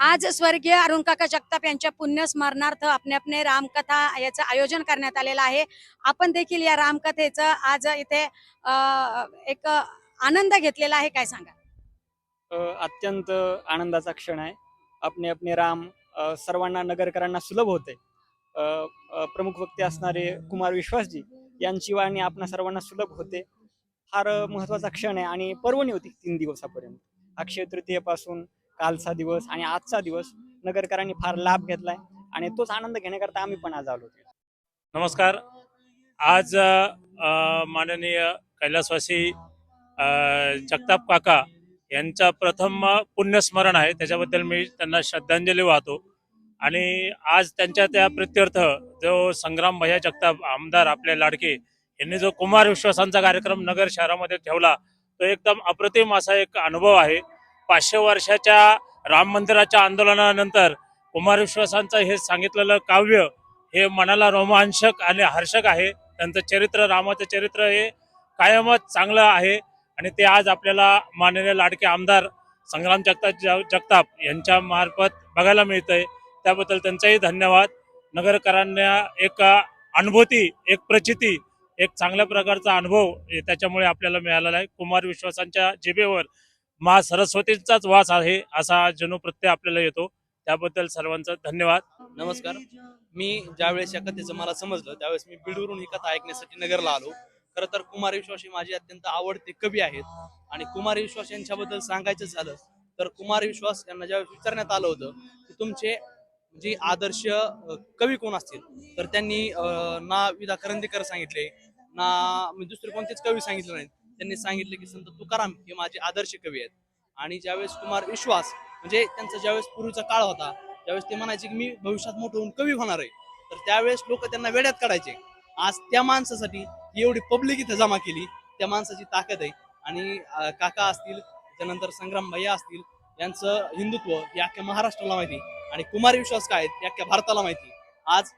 आज स्वर्गीय अरुण काका जगताप यांच्या पुण्यस्मरणार्थ आपणे रामकथा याचं आयोजन करण्यात आलेलं आहे. आपण देखील या रामकथेचं आज इथे एक आनंद घेतलेला आहे. काय सांगा? अत्यंत आनंदाचा क्षण आहे. अपने अपने राम सर्वांना नगरकरांना सुलभ होते. प्रमुख वक्ते असणारे कुमार विश्वासजी यांची वाणी आपणा सर्वांना सुलभ होते. फार महत्त्वाचा क्षण आहे आणि पर्वणी होती 3 दिवसापर्यंत. अक्षय तृतीयेपासून कालचा दिवस आणि आजचा दिवस नगरकरांनी फार लाभ घेतलाय आणि तोच आनंद घेण्याकरता आम्ही पण आज आलो. नमस्कार. आज माननीय कैलासवासी जगताप काका यांचा प्रथम पुण्यस्मरण आहे, त्याच्याबद्दल मी त्यांना श्रद्धांजली वाहतो. आणि आज त्यांच्या त्या प्रित्यर्थ जो संग्राम भैया जगताप आमदार आपले लाडके यांनी जो कुमार विश्वासांचा कार्यक्रम नगर शहरामध्ये ठेवला, तो एकदम अप्रतिम असा एक अनुभव आहे. 500 वर्षाच्या राम मंदिराच्या आंदोलनानंतर कुमार विश्वासांचं हे सांगितलेलं काव्य हे मनाला रोमांचक आणि हर्षक आहे. त्यांचं चरित्र, रामाचं चरित्र हे कायमच चांगलं आहे आणि ते आज आपल्याला माननीय लाडके आमदार संग्राम जगताप यांच्या मार्फत बघायला मिळतंय. त्याबद्दल त्यांचाही धन्यवाद. नगरकरांना एक अनुभूती, एक प्रचिती, एक चांगल्या प्रकारचा अनुभव त्याच्यामुळे आपल्याला मिळालेला आहे. कुमार विश्वासांच्या जिभेवर मा सरस्वतींचाच वास आहे असा जणू प्रत्यय आपल्याला येतो. त्याबद्दल सर्वांचा धन्यवाद. नमस्कार. मी ज्यावेळेस या कथेचं मला समजलं त्यावेळेस मी बीडवरून ही कथा ऐकण्यासाठी नगरला आलो. खरं तर कुमार विश्वास हे माझे अत्यंत आवडते कवी आहेत आणि कुमार विश्वास यांच्याबद्दल सांगायचं झालं तर कुमार विश्वास यांना ज्यावेळेस विचारण्यात आलं होतं की तुमचे जे आदर्श कवी कोण असतील, तर त्यांनी ना विदा करंदीकर सांगितले, ना दुसरे कोणतेच कवी सांगितले नाहीत. त्यांनी सांगितले की संत तुकाराम हे माझे आदर्श कवी आहेत. आणि ज्यावेळेस कुमार विश्वास म्हणजे त्यांचा ज्यावेळेस पूर्वीचा काळ होता, त्यावेळेस ते म्हणायचे की मी भविष्यात मोठं होऊन कवी होणार आहे, तर त्यावेळेस लोक त्यांना वेड्यात काढायचे. आज त्या माणसासाठी एवढी पब्लिक इथं जमा केली, त्या माणसाची ताकद आहे. आणि काका असतील, त्यानंतर संग्राम भैया असतील, यांचं हिंदुत्व हे अख्ख्या महाराष्ट्राला माहिती आणि कुमार विश्वास काय आहेत हे अख्ख्या भारताला माहिती. आज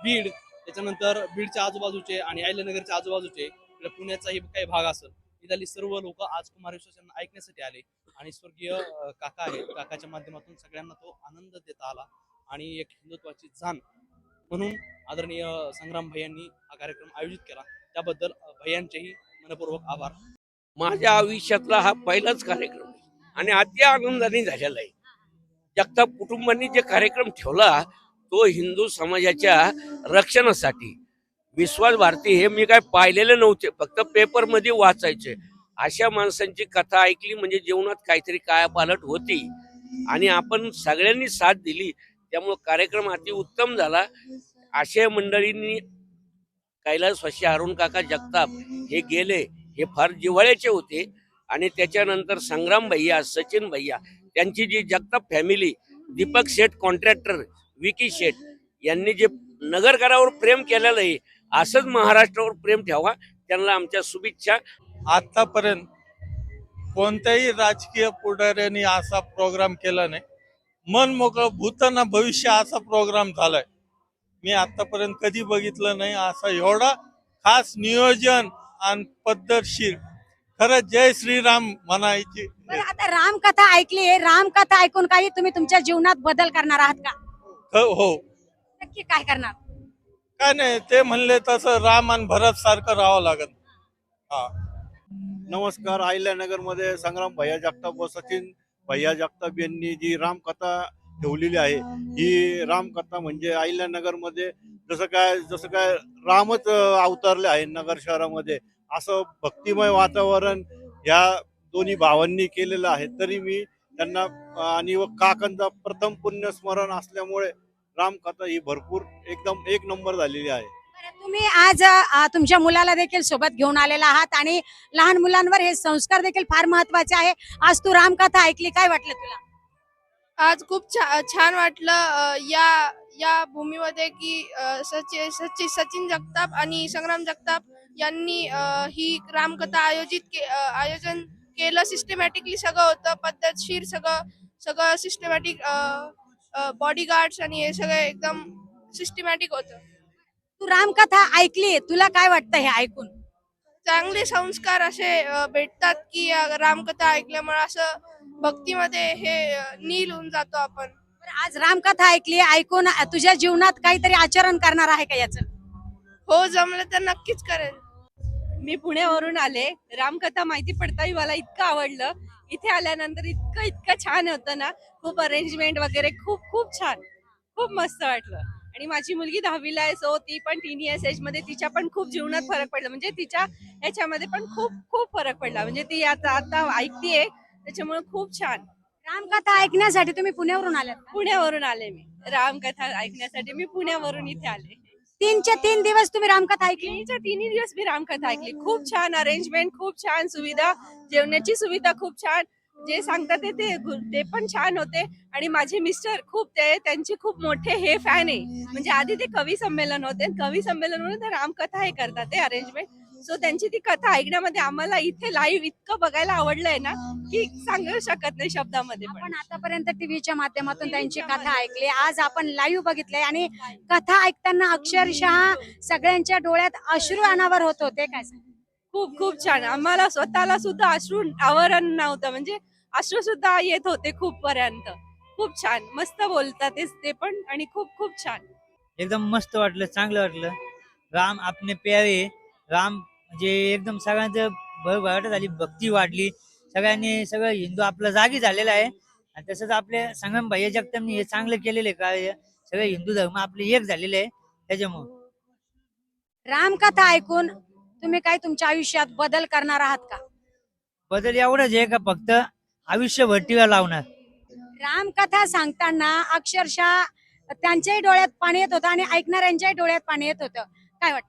बीड, त्याच्यानंतर बीडच्या आजूबाजूचे आणि अहिल्यानगरच्या आजूबाजूचे, पुण्याचाही काही भाग असेल, इथली सर्व लोक आज कुमार विश्वास यांना ऐकण्यासाठी आले आणि स्वर्गीय काका आहेत, काकाच्या माध्यमातून सगळ्यांना तो आनंद देता आला आणि एक हिंदुत्वाची जाण म्हणून आदरणीय संग्राम भैयांनी हा कार्यक्रम आयोजित केला. त्याबद्दल भैयांचेही मनपूर्वक आभार. माझ्या आयुष्यातला हा पहिलाच कार्यक्रम आहे आणि अति आनंदाने झालेला आहे. जगताप कुटुंबांनी जे कार्यक्रम ठेवला तो हिंदू समाजाच्या रक्षणासाठी. विश्वास भारती हे मी काय पाहिलेले नव्हते, फक्त पेपर मध्ये वाचायचे. अशा माणसांची कथा ऐकली म्हणजे जीवनात काहीतरी कायापालट होती आणि आपण सगळ्यांनी साथ दिली, त्यामुळे कार्यक्रम अति उत्तम झाला. अशा मंडळींनी कैलासवासी अरुण काका जगताप हे गेले, हे फार जिव्हाळ्याचे होते. आणि त्याच्यानंतर संग्राम भैया, सचिन भैया, त्यांची जी जगताप फॅमिली, दीपक शेठ कॉन्ट्रॅक्टर, विकी शेठ यांनी जे नगरकरावर प्रेम केलेलं आहे, असंच महाराष्ट्रावर प्रेम ठेवा. त्यांना आमच्या शुभेच्छा. आतापर्यंत कोणत्याही राजकीय पुढाऱ्यांनी असा प्रोग्राम केला नाही. मन मोकळं भूताना भविष्य असा प्रोग्राम झालाय. मी आतापर्यंत कधी बघितलं नाही असा एवढा खास नियोजन आणि पद्धतशीर. खरं जय श्रीराम म्हणायची. आता रामकथा ऐकली आहे, रामकथा ऐकून काही तुम्ही तुमच्या जीवनात बदल करणार आहात का? हो. नक्की काय करणार? काय नाही, ते म्हणले तसं राम आणि भरत सारखं राहावं लागत. हा. नमस्कार. अहिल्यानगर मध्ये संग्राम भैया जगताप व सचिन भैया जगताप यांनी जी रामकथा ठेवलेली आहे, ही रामकथा म्हणजे अहिल्यानगर मध्ये जसं काय रामच अवतरले आहे नगर शहरामध्ये, असं भक्तिमय वातावरण या दोन्ही भावांनी केलेलं आहे. तरी मी त्यांना आणि काकांचा प्रथम पुण्यस्मरण असल्यामुळे रामकथा ही भरपूर एकदम एक नंबर झालेली आहे. तुम्ही आज तुमच्या मुलाला देखील सोबत घेऊन आलेला आहात आणि लहान मुलांवर हे संस्कार देखील फार महत्वाचे आहे. आज तू रामकथा ऐकली, काय वाटलं तुला? आज खूप छान वाटलं या भूमीमध्ये की सचिन जगताप आणि संग्राम जगताप यांनी ही रामकथा आयोजन केलं. सिस्टमॅटिकली सगळं होतं, पद्धतशीर सगळं सिस्टमॅटिक, बॉडीगार्ड्स आणि हे सगळं एकदम सिस्टमॅटिक होतं. तू रामकथा ऐकली, तुला काय वाटतं हे ऐकून? चांगले संस्कार असे भेटतात की रामकथा ऐकल्यामुळे असं भक्तीमध्ये हे नील होऊन जातो आपण. बरं, आज रामकथा ऐकली, ऐकून तुझ्या जीवनात काहीतरी आचरण करणार आहे का याचं? हो, जमलं तर नक्कीच करेल. मी पुण्यावरून आले. रामकथा माहिती पडताही मला इतकं आवडलं. इथे आल्यानंतर इतकं इतकं छान होतं ना, खूप अरेंजमेंट वगैरे खूप खूप छान, खूप मस्त वाटलं. आणि माझी मुलगी 10वीला आहे, सो ती पण टीनेज एज मध्ये तिच्या पण खूप जीवनात फरक पडला. म्हणजे तिच्या ह्याच्यामध्ये पण खूप खूप फरक पडला. म्हणजे ती आता आता ऐकतीये, त्याच्यामुळे खूप छान. रामकथा ऐकण्यासाठी तुम्ही पुण्यावरून आलात का? पुण्यावरून आले मी. रामकथा ऐकण्यासाठी मी पुण्यावरून इथे आले. 3 दिवस तुम्ही रामकथा ऐकली? तिन्हीच्या तिन्ही दिवस मी रामकथा ऐकली. खूप छान अरेंजमेंट, खूप छान सुविधा, जेवणाची सुविधा खूप छान. जे सांगतात ते पण छान होते. आणि माझे मिस्टर खूप त्यांचे खूप मोठे हे फॅन आहे. म्हणजे आधी ते कवी संमेलन होते, कवी संमेलन म्हणून ते रामकथा हे करतात ते अरेंजमेंट. सो त्यांची ती कथा ऐकण्यामध्ये आम्हाला इथे लाईव्ह इतकं बघायला आवडलंय ना, की सांगू शकत नाही शब्दामध्ये पण. आपण आतापर्यंत टीव्हीच्या माध्यमातून त्यांची कथा ऐकली, आज आपण लाईव्ह बघितलंय आणि कथा ऐकताना अक्षरशः सगळ्यांच्या डोळ्यात अश्रू अनावर होत होते. काय सांगाल? खूप खूप छान. आम्हाला स्वतःला सुद्धा अश्रू आवरण नव्हतं, म्हणजे अश्रू सुद्धा येत होते खूप पर्यंत. खूप छान, मस्त बोलतात ते पण, आणि खूप खूप छान. एकदम मस्त वाटलं, चांगलं वाटलं. राम आपले प्यारे, राम म्हणजे एकदम सगळ्यांचं भरभराट झाली, भक्ती वाढली. सगळं हिंदू आपला जागी झालेला आहे. आणि तसंच आपले संगम भैया जगतापनी हे चांगलं केलेलं आहे कार्य. सगळे हिंदू धर्म आपले एक झालेले आहे त्याच्यामुळं. रामकथा ऐकून तुम्ही काय तुमच्या आयुष्यात बदल करणार आहात का? बदल एवढंच आहे का फक्त आयुष्यभर टीव्या लावणार. रामकथा सांगताना अक्षरशः त्यांच्याही डोळ्यात पाणी येत होतं आणि ऐकणाऱ्यांच्याही डोळ्यात पाणी येत होतं. काय वाटतं?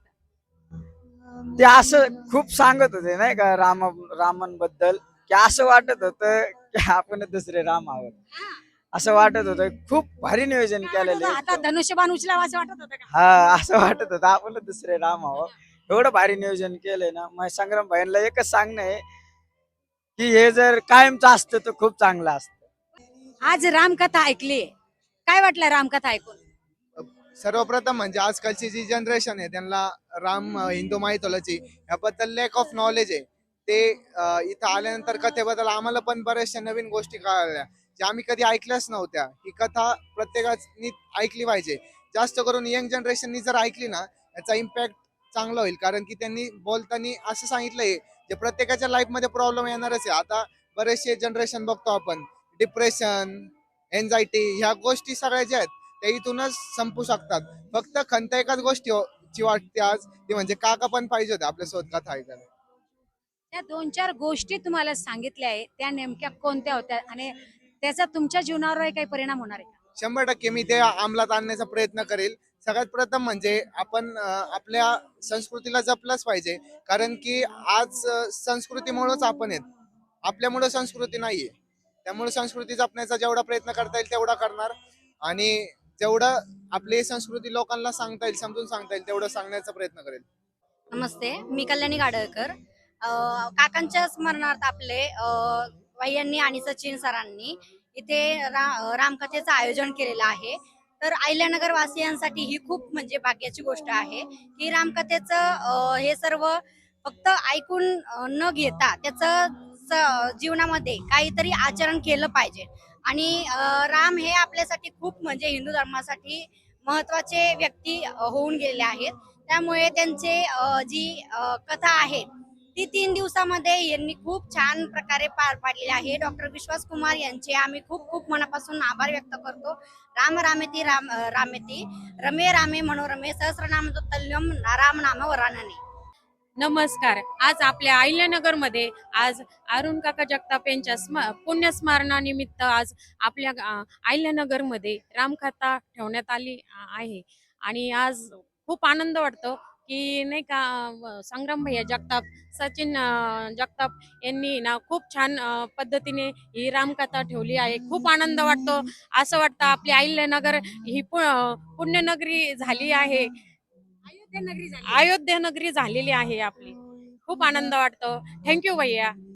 ते असं खूप सांगत होते नाही का रामांबद्दल, की असं वाटत होतं की आपण दुसरे राम आहोत. असं वाटत होतं. खूप भारी नियोजन केलेलं आता आहे. धनुष्यबाण उचलावं असं वाटत होतं का? हा, असं वाटत होतं आपण दुसरे राम आहोत. एवढं भारी नियोजन केलंय ना. मग संग्राम भाईंना एकच सांगणं आहे की हे जर कायमचं असतं तर खूप चांगलं असतं. आज रामकथा ऐकली, काय वाटलं रामकथा ऐकून? सर्वप्रथम म्हणजे आजकालची जी जनरेशन आहे त्यांना राम हिंदू मायथॉलॉजी याबद्दल लॅक ऑफ नॉलेज आहे. ते इथं आल्यानंतर कथेबद्दल आम्हाला पण बऱ्याचशा नवीन गोष्टी कळाल्या ज्या आम्ही कधी ऐकल्याच नव्हत्या. ही कथा प्रत्येकाने ऐकली पाहिजे. जास्त करून यंग जनरेशननी जर ऐकली ना याचा इम्पॅक्ट चांगला होईल. कारण की त्यांनी बोलताना असं सांगितलंय जे प्रत्येकाच्या लाईफमध्ये प्रॉब्लेम येणारच आहे. आता बरेचसे जनरेशन बघतो आपण, डिप्रेशन, एन्झायटी ह्या गोष्टी सगळ्या ज्या आहेत त्या इथूनच संपू शकतात. फक्त खंत एकाच गोष्टीची वाटते आज, ती म्हणजे काका पण पाहिजे होते आपल्यासोबत कथा ऐकायला. त्या 2-4 गोष्टी तुम्हाला सांगितल्या आहे, त्या नेमक्या कोणत्या होत्या आणि त्याचा तुमच्या जीवनावर काही परिणाम होणार आहे का? 100% मी ते अंमलात आणण्याचा प्रयत्न करेल. सगळ्यात प्रथम म्हणजे आपण आपल्या संस्कृतीला जपलंच पाहिजे. कारण की आज संस्कृतीमुळेच आपण आहेत, आपल्यामुळे संस्कृती नाहीये. त्यामुळे संस्कृती जपण्याचा जेवढा प्रयत्न करता येईल तेवढा करणार. आणि जेवढं आपली संस्कृती लोकांना सांगता येईल, समजून सांगता येईल तेवढं सांगण्याचा प्रयत्न करेल. नमस्ते, मी कल्याणी गाडळकर. काकांच्या स्मरणार्थ आपले वहियांनी आणि सचिन सरांनी इथे रामकथेचं आयोजन केलेलं आहे. तर अहिल्यानगर वासियांसाठी ही खूप म्हणजे भाग्याची गोष्ट आहे की रामकथेचं हे सर्व फक्त ऐकून न घेता त्याचं जीवनामध्ये काहीतरी आचरण केलं पाहिजे. आणि राम हे आपल्यासाठी खूप म्हणजे हिंदू धर्मासाठी महत्वाचे व्यक्ती होऊन गेलेले आहेत. त्यामुळे त्यांचे जी कथा आहे ती 3 दिवसामध्ये यांनी खूप छान प्रकारे पार पाडलेली आहे. डॉक्टर विश्वास कुमार यांचे आम्ही खूप खूप मनापासून आभार व्यक्त करतो. राम रामेती रामेती रमे रामे मनोरमे सहस्रनाम तल्यम राम नाम वरानने. नमस्कार. आज आपल्या अहिल्यानगरमध्ये आज अरुण काका जगताप यांच्या पुण्यस्मरणानिमित्त आज आपल्या अहिल्यानगरमध्ये रामकथा ठेवण्यात आली आहे. आणि आज खूप आनंद वाटतो की नाही का संग्राम भैया जगताप, सचिन जगताप यांनी ना खूप छान पद्धतीने ही रामकथा ठेवली आहे. खूप आनंद वाटतो. असं वाटतं आपली अहिल्यानगर ही पुण्यनगरी झाली आहे, अयोध्या नगरी झालेली आहे आपली. खूप आनंद वाटतो. थँक्यू भैया.